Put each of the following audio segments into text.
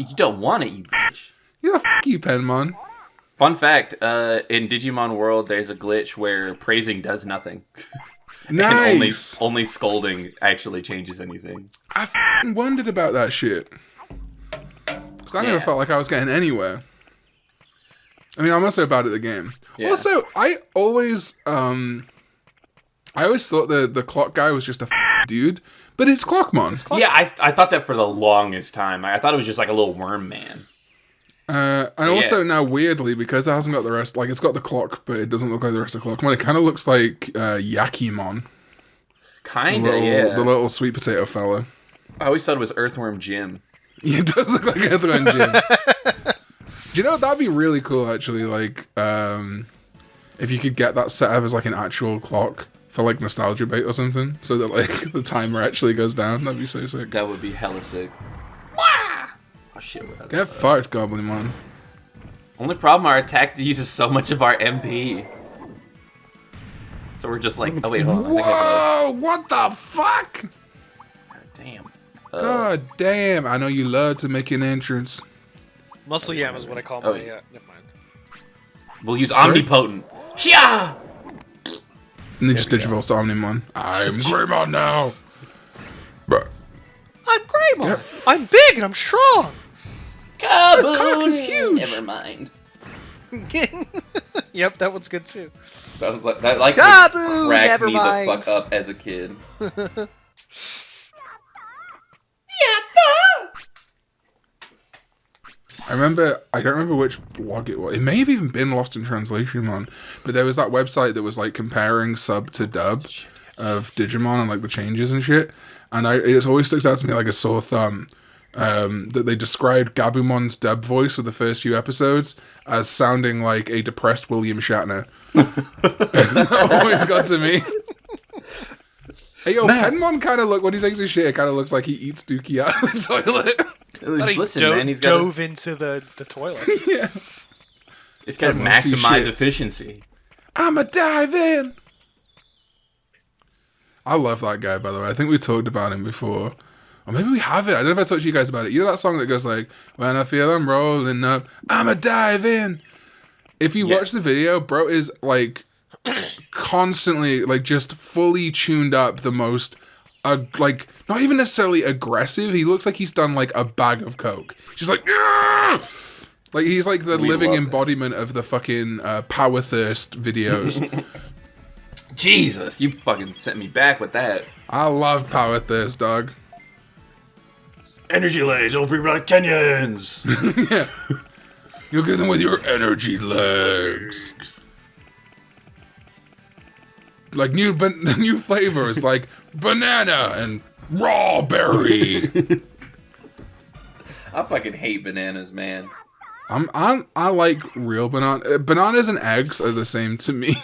You don't want it, you bitch. Yeah, f*** you, Penmon. Fun fact, in Digimon World, there's a glitch where praising does nothing. Nice! And only scolding actually changes anything. I f***ing wondered about that shit. Because I never felt like I was getting anywhere. I mean, I'm also bad at the game. Yeah. Also, I always thought the clock guy was just a dude, but it's Clockmon. Yeah, I thought that for the longest time. I thought it was just like a little worm man. And also now, weirdly, because it hasn't got the rest, like, it's got the clock, but it doesn't look like the rest of Clockmon, it kind of looks like Yakimon. Kinda, yeah. The little sweet potato fella. I always thought it was Earthworm Jim. Yeah, it does look like Earthworm Jim. Do you know, that'd be really cool, actually, like, if you could get that set up as, like, an actual clock for, like, nostalgia bait or something, so that, like, the timer actually goes down. That'd be so sick. That would be hella sick. Oh, shit. Get fucked, Goblinmon. Only problem, our attack uses so much of our MP. So we're just like, oh wait, hold on. Whoa! What the fuck? God damn. God damn. I know you love to make an entrance. Muscle Yam is what I call my, never mind. We'll use Omnipotent. Shia! And then just Digivolve to Omnimon. I'm Greymon now. I'm Greymon. I'm big and I'm strong. Kaboom! Your cock is huge. Never mind. Yep, that one's good too. That like Kaboom! cracked Never me mind. the fuck up as a kid. I don't remember which blog it was. It may have even been Lost in Translation, man. But there was that website that was like comparing sub to dub of Digimon and like the changes and shit. And it always sticks out to me like a sore thumb that they described Gabumon's dub voice for the first few episodes as sounding like a depressed William Shatner. That always got to me. Hey, yo, Penmon kind of when he takes his shit, it kind of looks like he eats Dookie out of the toilet. Listen, man, he's got dove into the toilet. Yeah. It's got to maximize efficiency. I'ma dive in. I love that guy, by the way. I think we talked about him before. Or maybe we haven't. I don't know if I talked to you guys about it. You know that song that goes like, when I feel I'm rolling up, I'ma dive in. If you watch the video, bro is like constantly like just fully tuned up the most like not even necessarily aggressive. He looks like he's done like a bag of coke. She's like, yeah! Like he's like the living embodiment of the fucking power thirst videos. Jesus, you fucking sent me back with that. I love power thirst, dog. Energy legs, it'll be like Kenyans. Yeah. You'll get them with your energy legs. Like new flavors like banana and raw berry. I fucking hate bananas, man. I like real bananas and eggs are the same to me.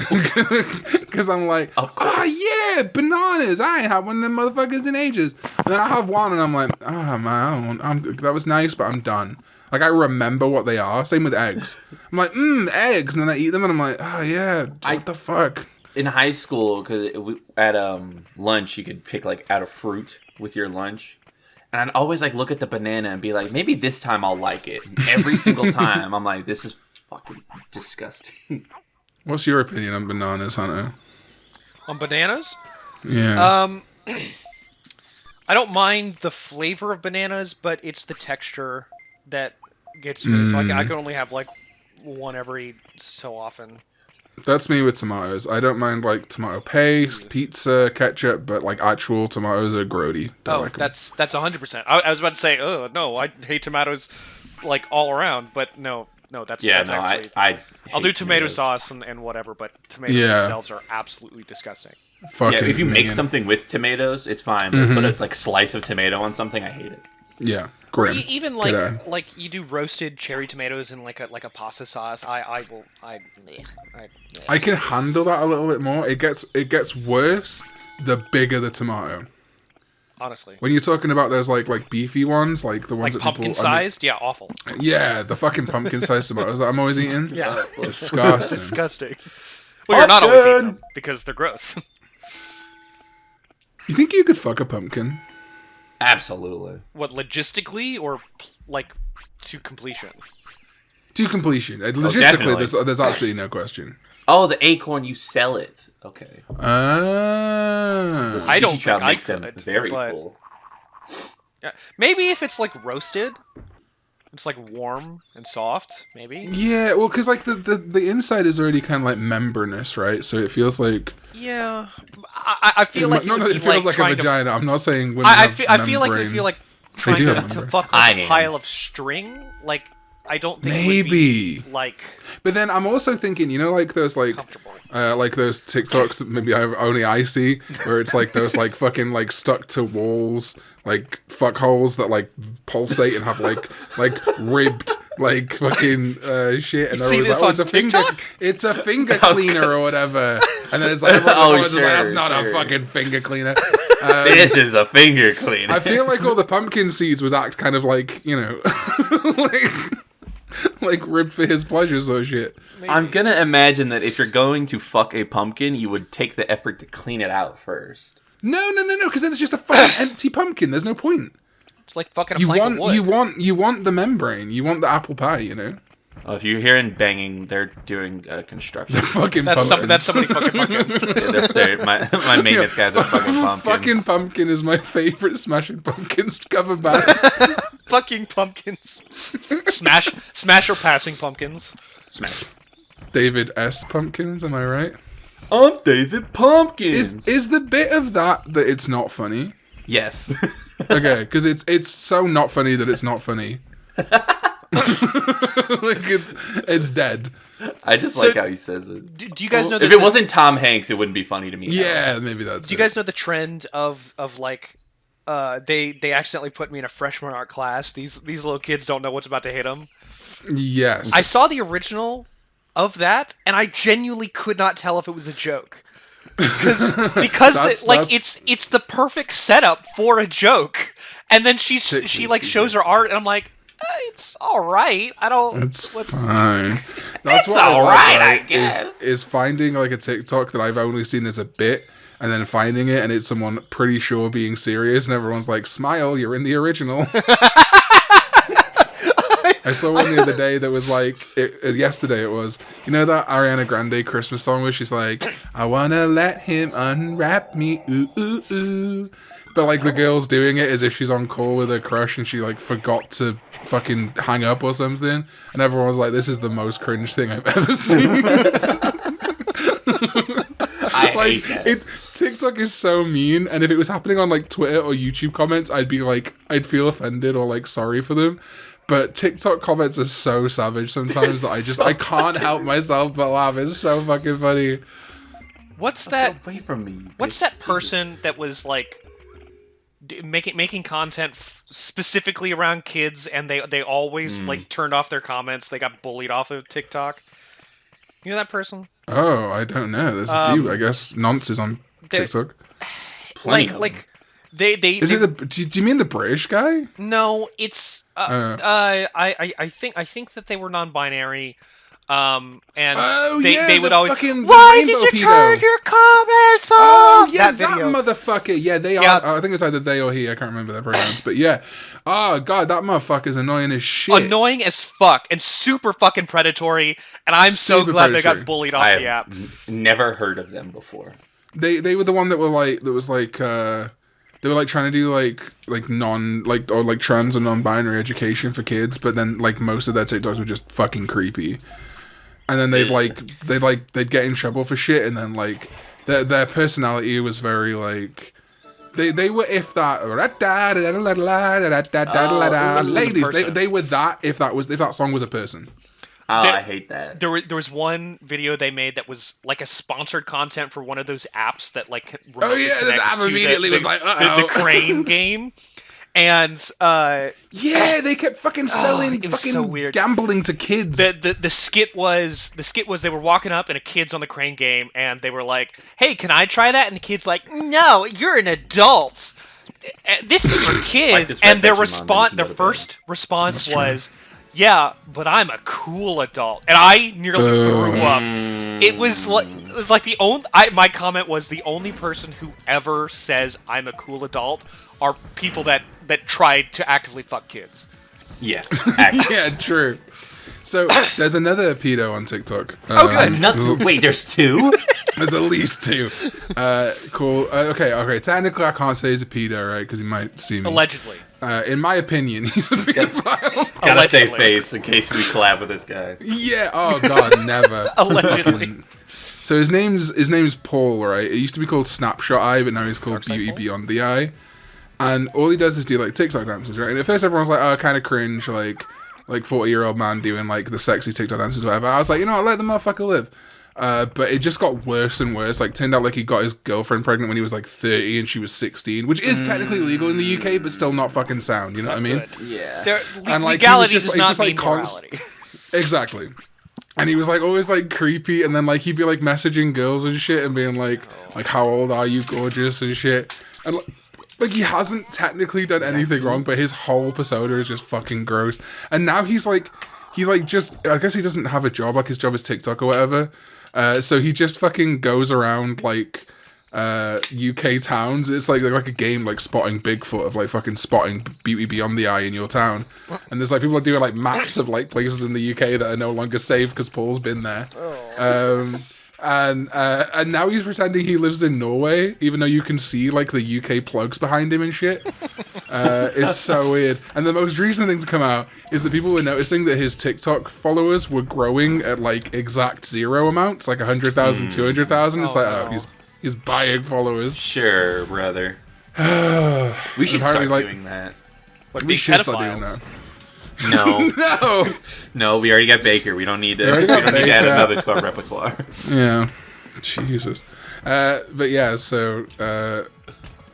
Because I'm like, yeah, bananas. I ain't had one of them motherfuckers in ages. And then I have one and I'm like, oh man, that was nice, but I'm done. Like, I remember what they are. Same with eggs. I'm like, eggs. And then I eat them and I'm like, oh yeah, what the fuck? In high school, because at lunch, you could pick like out a fruit with your lunch. And I'd always like look at the banana and be like, maybe this time I'll like it. Every single time, I'm like, this is fucking disgusting. What's your opinion on bananas, Hunter? On bananas? Yeah. I don't mind the flavor of bananas, but it's the texture that gets me. So I can only have like one every so often. That's me with tomatoes. I don't mind like tomato paste, pizza, ketchup, but like actual tomatoes are grody. That's 100%. I was about to say, oh no, I hate tomatoes like all around, but no, that's actually. I'll do tomato sauce and whatever, but tomatoes themselves are absolutely disgusting. If you make something with tomatoes, it's fine. But put a like slice of tomato on something, I hate it. Yeah, grim. Even like you do roasted cherry tomatoes in like a pasta sauce. I can handle that a little bit more. It gets worse the bigger the tomato. Honestly, when you're talking about those like beefy ones, like the ones like that pumpkin sized, awful. Yeah, the fucking pumpkin sized tomatoes that I'm always eating. Yeah, disgusting. Disgusting. Well, you're not always eating them because they're gross. You think you could fuck a pumpkin? Absolutely. What, logistically or like to completion? To completion. Logistically, there's absolutely no question. Oh, the acorn, you sell it. Okay. I don't think I could. Very full. Yeah, maybe if it's like roasted, it's like warm and soft. Maybe. Yeah, well, because like the inside is already kind of like membranous, right? So it feels like. Yeah, I feel like it feels like a vagina. I'm not saying women I feel like if you're like trying to fuck like a pile of string, like. I don't think it would be, like... But then I'm also thinking, you know, like those, like those TikToks that maybe only I see, where it's like those, like, fucking, like, stuck to walls, like, fuck holes that, like, pulsate and have, like ribbed, like, fucking shit. And see this on TikTok? It's a finger cleaner or whatever. And then it's like, that's not a fucking finger cleaner. This is a finger cleaner. I feel like all the pumpkin seeds was act kind of like, you know, like ribbed for his pleasures or shit. Maybe. I'm gonna imagine that if you're going to fuck a pumpkin, you would take the effort to clean it out first. No, because then it's just a fucking empty pumpkin. There's no point. It's like fucking a plank of wood. You want the membrane. You want the apple pie, you know? Oh, if you're hearing banging, they're doing construction. They're fucking that's somebody fucking pumpkins. Yeah, my maintenance guys are fucking pumpkins. Fucking pumpkin is my favorite Smashing Pumpkins cover band. Fucking pumpkins. Smash or passing pumpkins. Smash. David S. Pumpkins, am I right? I'm David Pumpkins. Is the bit of that it's not funny? Yes. Okay, because it's so not funny that it's not funny. Like it's dead. I just like how he says it. Do you guys know? If it wasn't Tom Hanks, it wouldn't be funny to me. Yeah, maybe that's. Do you guys know the trend of like, they accidentally put me in a freshman art class. These little kids don't know what's about to hit them. Yes. I saw the original of that, and I genuinely could not tell if it was a joke. Because it's the perfect setup for a joke, and then she like shows her art, and I'm like. It's all right. I don't. It's fine. That's it's all right, I guess. Is finding like a TikTok that I've only seen as a bit, and then finding it, and it's someone pretty sure being serious, and everyone's like, "Smile, you're in the original." I saw one the other day that was like, yesterday it was, you know that Ariana Grande Christmas song where she's like, "I wanna let him unwrap me, ooh ooh ooh." But like the girl's doing it as if she's on call with her crush and she like forgot to fucking hang up or something, and everyone was like, "This is the most cringe thing I've ever seen." I hate that. TikTok is so mean, and if it was happening on like Twitter or YouTube comments, I'd feel offended or like sorry for them. But TikTok comments are so savage sometimes that I can't help myself but laugh. It's so fucking funny. What's that? Get away from me. What's that person that was like making content specifically around kids, and they always like turned off their comments? They got bullied off of TikTok. You know that person? Oh, I don't know. There's a few, I guess. Nonces on TikTok. Like they. Is it do you mean the British guy? No, it's. I think that they were non-binary. And they would always. Why did you turn your comments off? Oh yeah, that motherfucker. Yeah, they are. I think it's either they or he. I can't remember their pronouns, but yeah. Oh god, that motherfucker's annoying as shit. Annoying as fuck and super fucking predatory. And I'm so glad they got bullied off the app. Never heard of them before. They were the one that were like they were like trying to do like trans and non-binary education for kids, but then like most of their TikToks were just fucking creepy. And then they'd get in trouble for shit, and then like their personality was very like they were if that ladies they were that if that song was a person. I hate that. There was one video they made that was like a sponsored content for one of those apps that like the app immediately was like the crane game. And they kept fucking selling fucking so weird. Gambling to kids. The skit was they were walking up and a kid's on the crane game, and they were like, "Hey, can I try that?" And the kid's like, "No, you're an adult. This is for kids." Like and their first response was, "Yeah, but I'm a cool adult," and I nearly threw up. It was like the only. My comment was the only person who ever says I'm a cool adult are people that that tried to actively fuck kids. Yes. Yeah, true. So there's another pedo on TikTok. Good. Wait, there's two? There's at least two. Cool. Okay. Technically, I can't say he's a pedo, right? Because he might see me. Allegedly. In my opinion, he's a pedophile. Gotta save face in case we collab with this guy. Yeah. Oh God, never. Allegedly. So his name's Paul, right? It used to be called Snapshot Eye, but now he's called Beauty Beyond the Eye. And all he does is do like TikTok dances, right? And at first everyone's like, oh, kind of cringe, like 40-year-old man doing like the sexy TikTok dances, or whatever. I was like, you know what, let the motherfucker live. But it just got worse and worse. Like, turned out like he got his girlfriend pregnant when he was like 30 and she was 16, which is technically legal in the UK, but still not fucking sound. You know what I mean? Yeah. And like, legality does not mean morality. Exactly. And he was like always like creepy, and then like he'd be like messaging girls and shit and being like how old are you, gorgeous, and shit. And like he hasn't technically done anything wrong, but his whole persona is just fucking gross. And now he just, I guess he doesn't have a job, like his job is TikTok or whatever. So he just fucking goes around like UK towns. It's like a game like spotting Bigfoot, of like fucking spotting beauty beyond the eye in your town. And there's like people doing like maps of like places in the UK that are no longer safe because Paul's been there. And now he's pretending he lives in Norway, even though you can see like the UK plugs behind him and shit. It's so weird. And the most recent thing to come out is that people were noticing that his TikTok followers were growing at like exact zero amounts, like 100,000, 200,000. It's he's buying followers. Sure, brother. We should start doing that. We should start doing that. No. No, we already got Baker. We don't need to add another to our repertoire. Yeah. Jesus. But yeah, so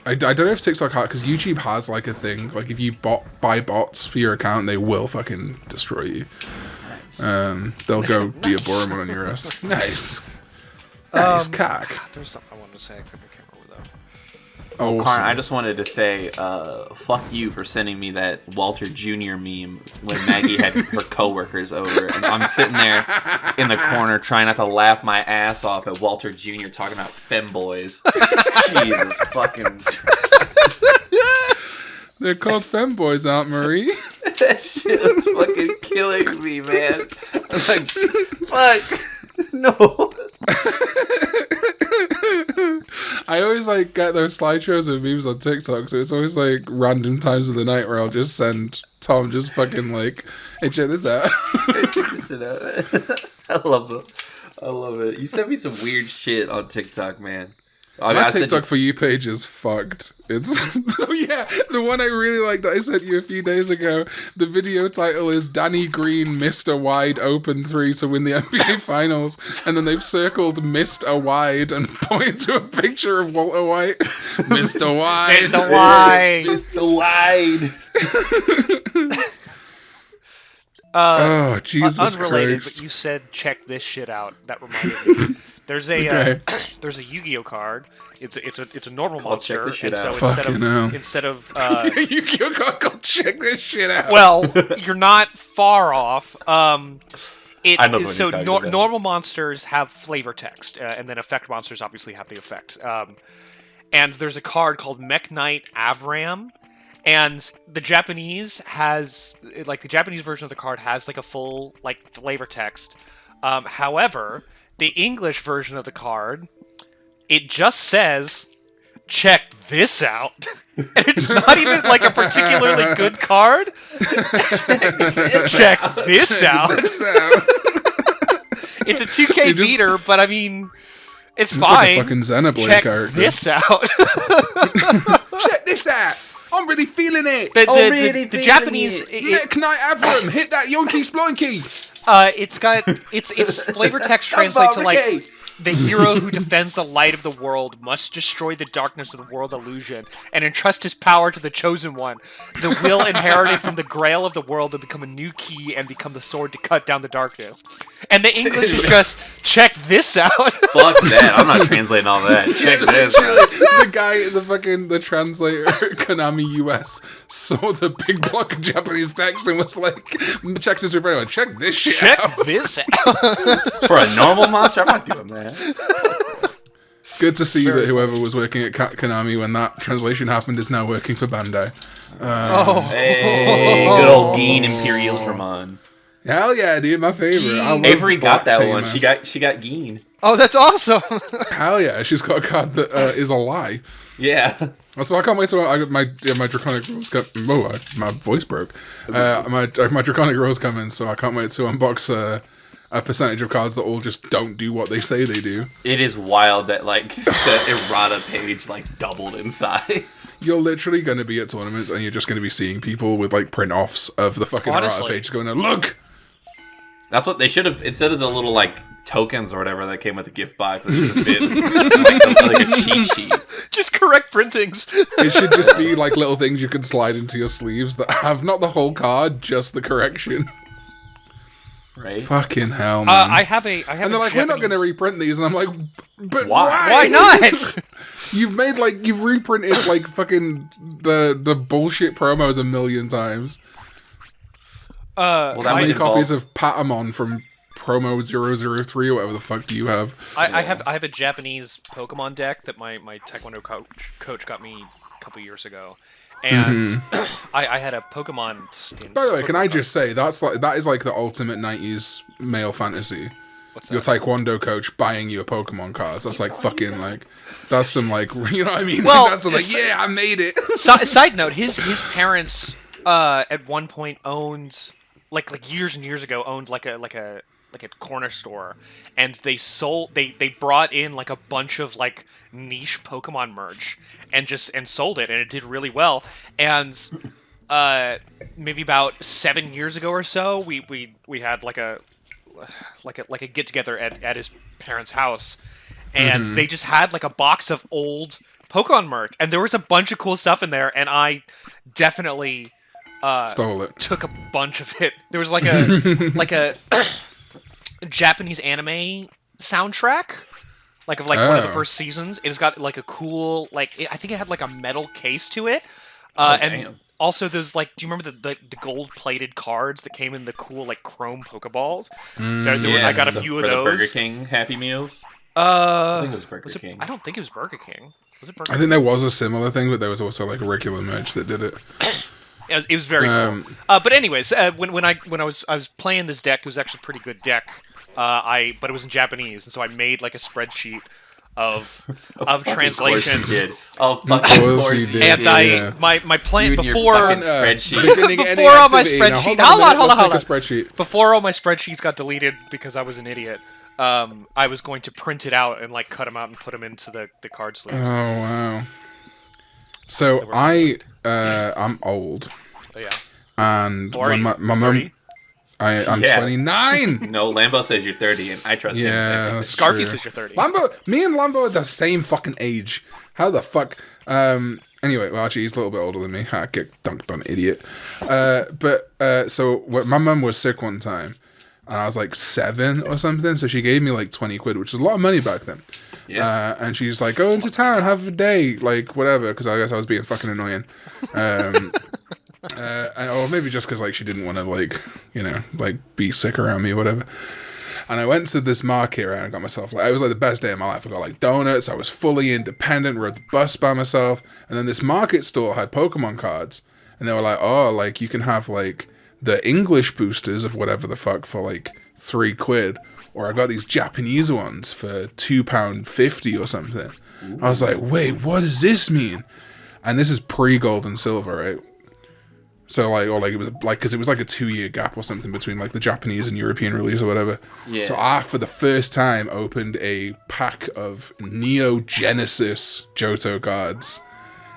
I don't know if TikTok has, because YouTube has like a thing, like if you buy bots for your account, they will fucking destroy you. They'll go Diaboromon on your ass. Nice. Nice cock. God, there's something I wanted to say. I can't remember though. Oh, Karn, I just wanted to say, fuck you for sending me that Walter Jr. meme when Maggie had her coworkers over, and I'm sitting there in the corner trying not to laugh my ass off at Walter Jr. talking about femboys. Jesus fucking. They're called femboys, Aunt Marie. That shit was fucking killing me, man. I was like, fuck, no. I always like get those slideshows of memes on TikTok, so it's always like random times of the night where I'll just send Tom just fucking like, hey, check this out. I love it. You sent me some weird shit on TikTok, man. My TikTok for you page is fucked. It's oh yeah, the one I really liked that I sent you a few days ago. The video title is Danny Green missed a wide open three to win the NBA Finals, and then they've circled missed a wide and pointed to a picture of Walter White. Mr. Wide. Mr. Wide. Mr. Wide. Oh Jesus unrelated, Christ. but you said check this shit out. That reminded me. There's a there's a Yu-Gi-Oh card. It's a normal monster, and so instead of Yu-Gi-Oh card called check this shit out. Well, you're not far off. Normal monsters have flavor text, and then effect monsters obviously have the effect. And there's a card called Mech Knight Avram. And the Japanese has, like, the Japanese version of the card has, like, a full, like, flavor text. However, the English version of the card, it just says, check this out. And it's not even, like, a particularly good card. Check this out. It's a 2K beater, but, I mean, it's fine. Like a fucking Xenoblade check character. this out. Check this out. I'm really feeling it. The Japanese Mech Knight Avram, hit that Yonky Sploinky. Its flavor text translate to like the hero who defends the light of the world must destroy the darkness of the world illusion and entrust his power to the chosen one. The will inherited from the grail of the world to become a new key and become the sword to cut down the darkness. And the English is just, check this out. Fuck that. I'm not translating all that. Check this out. The guy, the translator, Konami US, saw the big block of Japanese text and was like, check this out. Check this shit check out. Check this out. For a normal monster, I'm not doing that. Good to see that whoever was working at Konami when that translation happened is now working for Bandai. Hey, good old Geen Imperial Dramon. Hell yeah, dude, my favorite. Avery got that one. She got Geen. Oh, that's awesome. Hell yeah, she's got a card that is a lie. Yeah. So I can't wait till I get my Draconic Rose come. Oh, my voice broke. My Draconic Rose come in, so I can't wait to unbox a percentage of cards that all just don't do what they say they do. It is wild that like the errata page like doubled in size. You're literally going to be at tournaments and you're just going to be seeing people with like print offs of the fucking errata page going, look. That's what they should have, instead of the little like tokens or whatever that came with the gift box. It should have been like a cheat sheet. Just correct printings. It should just be like little things you can slide into your sleeves that have not the whole card, just the correction. Right? Fucking hell, man. I have and they're like, we're not going to reprint these, and I'm like, but why? Why not? You've reprinted like fucking the bullshit promos a million times. How many copies of Patamon from promo 003 or whatever the fuck do you have? I have a Japanese Pokemon deck that my Taekwondo coach got me a couple years ago. And I had a Pokemon stint. By the way, can I just say that is like the ultimate 90s male fantasy. What's that? Your Taekwondo coach buying you a Pokemon cards. That's like fucking like, that's some like, you know what I mean? Well, that's some like, yeah, I made it. Side note: his parents at one point owned like years and years ago owned like a corner store, and they brought in like a bunch of like niche Pokemon merch and sold it, and it did really well. And maybe about 7 years ago or so, we had like a get together at his parents' house, and they just had like a box of old Pokemon merch, and there was a bunch of cool stuff in there, and I definitely stole it. Took a bunch of it. There was like a Japanese anime soundtrack, one of the first seasons. It's got like a cool I think it had like a metal case to it, and also there's like, do you remember the gold plated cards that came in the cool like chrome Pokeballs? I got a few of those. Burger King Happy Meals. I think it was Burger King. I don't think it was Burger King. Was it Burger King? I think there was a similar thing, but there was also like a regular merch that did it. It was very cool. But anyways, when I was playing this deck, it was actually a pretty good deck. But it was in Japanese, and so I made like a spreadsheet of translations. Of course you did. And my plan before all my spreadsheet. Hold on. Before all my spreadsheets got deleted because I was an idiot, I was going to print it out and like cut them out and put them into the card sleeves. Oh wow! So I'm old. Oh, yeah. And when my mom. I'm 29. No, Lambo says you're 30, and I trust him. Yeah, Scarfy says you're 30. Me and Lambo are the same fucking age. How the fuck? Anyway, well, actually, he's a little bit older than me. I get dunked on, idiot. So my mum was sick one time, and I was like 7 or something. So she gave me like 20 quid, which was a lot of money back then. Yeah. And she's like, go into town, have a day, like whatever, because I guess I was being fucking annoying. Or maybe just because like she didn't want to like, you know, like be sick around me or whatever. And I went to this market and I got myself like, it was like the best day of my life. I got like donuts. I was fully independent. Rode the bus by myself. And then this market store had Pokemon cards, and they were like, oh, like you can have like the English boosters of whatever the fuck for like 3 quid, or I got these Japanese ones for £2.50 or something. Ooh. I was like, wait, what does this mean? And this is pre-gold and silver, right? So like, or like it was like, because it was like a 2-year gap or something between like the Japanese and European release or whatever. Yeah. So I, for the first time, opened a pack of Neo Genesis Johto cards,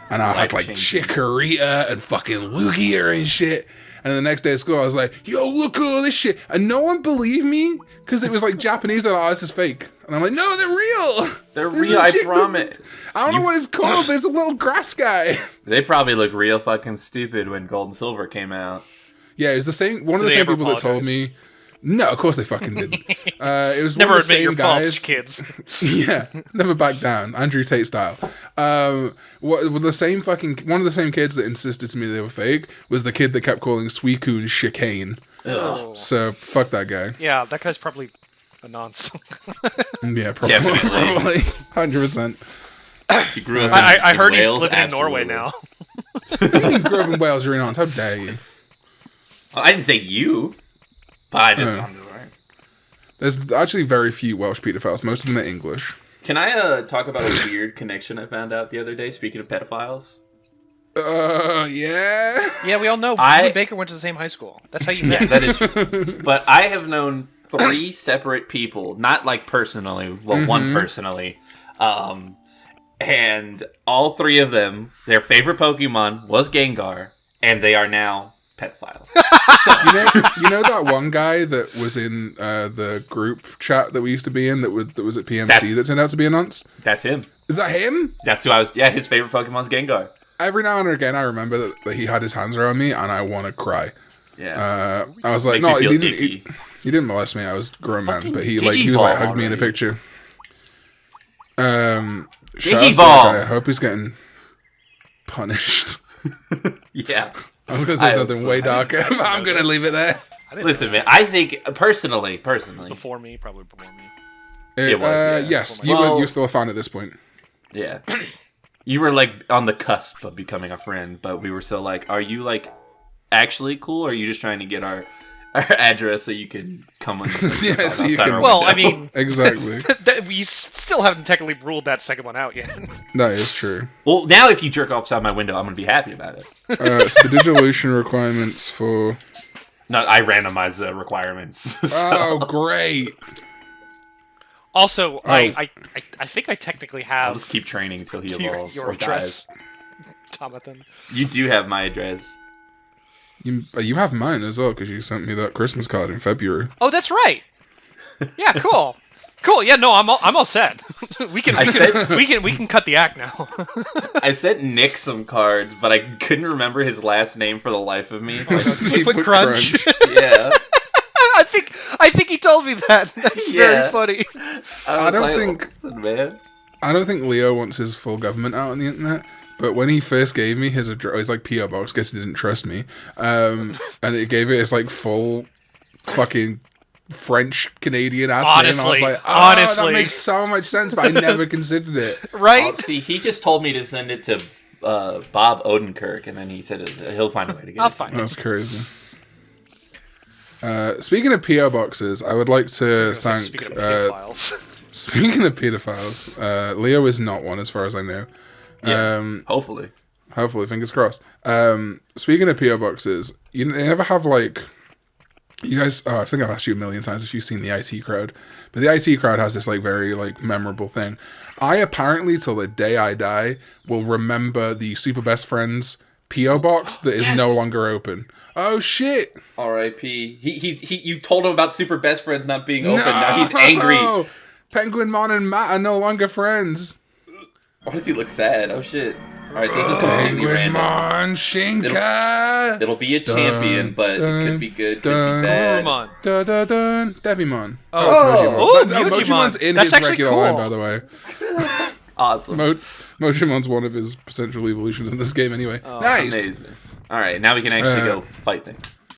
and I had like Chikorita and fucking Lugia and shit. And then the next day at school, I was like, yo, look at all this shit. And no one believed me because it was like Japanese. They're like, oh, this is fake. And I'm like, no, they're real. They're real, I promise. I don't know what it's called, but it's a little grass guy. They probably look real fucking stupid when Gold and Silver came out. Yeah, it was the same. One of the same people that told me. No, of course they fucking didn't. It was never one of the admit your guys, faults, kids. Yeah, never back down. Andrew Tate style. One of the same kids that insisted to me they were fake was the kid that kept calling Suicune chicane. Oh. So fuck that guy. Yeah, that guy's probably a nonce. Yeah, probably 100%. He grew up. I heard Wales, he's living absolutely. in Norway now. You grew up in Wales, you're in Aunts. How dare you? Well, I didn't say you, but I just sounded right. There's actually very few Welsh paedophiles. Most of them are English. Can I talk about a weird connection I found out the other day, speaking of pedophiles? Yeah. Yeah, we all know you and Baker went to the same high school. That's how you met. Yeah, that is true. But I have known 3 separate people, not like personally, well, one personally, and all 3 of them, their favorite Pokemon was Gengar, and they are now pedophiles. So. You know that one guy that was in the group chat that we used to be in that was at PMC that turned out to be a nonce? That's him. Is that him? That's who I was. Yeah, his favorite Pokemon's Gengar. Every now and again, I remember that he had his hands around me, and I want to cry. Yeah. I was like, no, he didn't molest me. I was a grown man, but he was like hugged me in a picture. Digivol. I hope he's getting punished. Yeah. I was going to say something way darker, but I'm going to leave it there. Listen, man, I think personally, before me, probably before me. It was. Yes, you were still a fan at this point. Yeah. You were like on the cusp of becoming a friend, but we were still like, are you like actually cool, or are you just trying to get our address so you can come on? Yeah, so you can. Well, I mean, exactly. We still haven't technically ruled that second one out yet. That is true. Well, now if you jerk off outside my window, I'm gonna be happy about it. So the Digivolution requirements for. No, I randomize the requirements. So. Oh, great. Also, I think I technically have. I'll just keep training until he evolves your or address, dies. Tomathan. You do have my address. You have mine as well because you sent me that Christmas card in February. Oh, that's right. Yeah, cool. Cool. Yeah, no, I'm all set. we can cut the act now. I sent Nick some cards, but I couldn't remember his last name for the life of me. So Sleepwood Crunch. Yeah. I think he told me that. That's very funny. I don't think Leo wants his full government out on the internet. But when he first gave me his address, his like PO box, guess he didn't trust me, and it gave it his like full fucking French Canadian ass name. I was like, that makes so much sense, but I never considered it. Right? See, he just told me to send it to Bob Odenkirk, and then he said he'll find a way to get it. I'll find it. That's crazy. Speaking of PO boxes, I would like to thank. Speaking of pedophiles. Speaking of pedophiles, Leo is not one, as far as I know. Yeah, hopefully, fingers crossed. Speaking of PO boxes, you ever have like, you guys? Oh, I think I've asked you a million times if you've seen the IT crowd, but the IT crowd has this like very like memorable thing. I apparently, till the day I die, will remember the Super Best Friends PO box that is no longer open. Oh shit! R.I.P. He. You told him about Super Best Friends not being open. Now he's angry. Penguinmon and Matt are no longer friends. Why does he look sad? Oh shit! All right, so this is completely random. Shinka. It'll be a champion, but it could be good, could be bad. Coelamon. Devimon. Oh, Mojimon's in That's his regular cool. line, by the way. Awesome. Mojimon's one of his potential evolutions in this game, anyway. Nice. Amazing. All right, now we can actually go fight things.